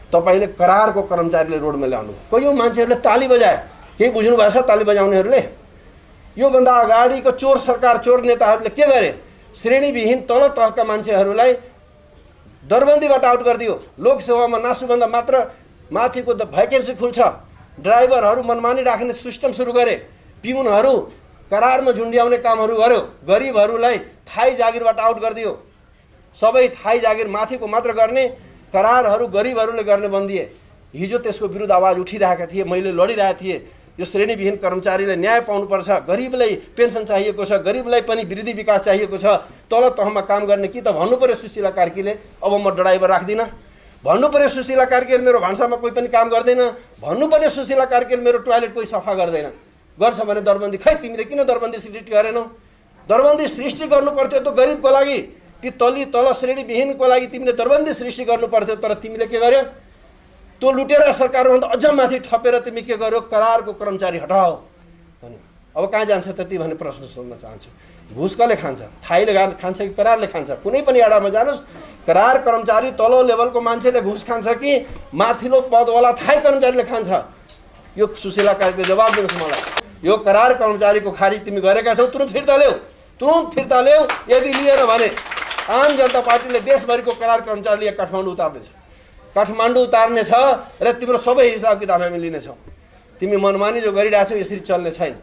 तपाईले करारको कर्मचारीले रोडमा ल्याउनु। कयौं मान्छेहरूले ताली बजाए, केही बुझ्नु भएको छ ताली बजाउनेहरूले? यो भन्दा अगाडिको चोर सरकार, चोर नेताहरूले के गरे? श्रेणीविहीन तल तहका मान्छेहरूलाई दरबन्दीबाट आउट गरिदियो। लोकसेवामा नासुभन्दा मात्र माथिको भ्याकेन्सी खुल्छ, ड्राइभरहरू मनमानी राख्ने सिस्टम सुरु गरे, पिउनहरू करारमा झुन्ड्याउने कामहरू गर्यो, गरिबहरूलाई थाई जागिरबाट आउट गरिदियो। सबै थाई जागिर माथिको मात्र गर्ने, करारहरू गरिबहरूले गर्ने बन्दिए। हिजो त्यसको विरुद्ध आवाज उठिरहेका थिए, मैले लडिरहेको थिएँ। यो श्रेणीविहीन कर्मचारीले न्याय पाउनुपर्छ, गरिबलाई पेन्सन चाहिएको छ, गरिबलाई पनि वृद्धि विकास चाहिएको छ। तल तहमा काम गर्ने कि त भन्नु पर्यो सुशीला कार्कीले अब म ड्राइभर राख्दिनँ, भन्नु पर्यो सुशीला कार्कीले मेरो भान्सामा कोही पनि काम गर्दैन, भन्नु पर्यो सुशीला कार्कीले मेरो टोयलेट कोही सफा गर्दैन। गर्छ भने दरबन्दी, खै तिमीले किन दरबन्दी सृष्टि गरेनौ? दरबन्दी सृष्टि गर्नु पर्थ्यो त गरिबको लागि, ती तल श्रेणीविहीनको लागि तिमीले दरबन्दी सृष्टि गर्नु पर्थ्यो। तर तिमीले के गर्यो? त्यो लुटेरा सरकारभन्दा अझ माथि थपेर तिमी के गर्यो? करारको कर्मचारी हटाओ भन्यो। अब कहाँ जान्छ त्यति भन्ने प्रश्न सोध्न चाहन्छु। घुस कसले खान्छ? थाईले खान्छ कि करारले खान्छ? कुनै पनि एडामा जानुहोस्, करार कर्मचारी तल लेभलको मान्छेले घुस खान्छ कि माथिल्लो पदवाला थाई कर्मचारीले खान्छ? यो सुशीला कार्कीले जवाब दिनुहोस् मलाई। यो करार कर्मचारीको खारिज तिमी गरेका छौ, तुरन्त फिर्ता ल्याऊ, तुरन्त फिर्ता ल्याऊ। यदि लिएन भने आम जनता पार्टीले देशभरिको करार कर्मचारीले काठमाडौँ उतार्नेछ, काठमाडौँ उतार्नेछ र तिम्रो सबै हिसाब किताब हामी लिनेछौँ। तिमी मनमानी जो गरिरहेछौ यसरी चल्ने छैन।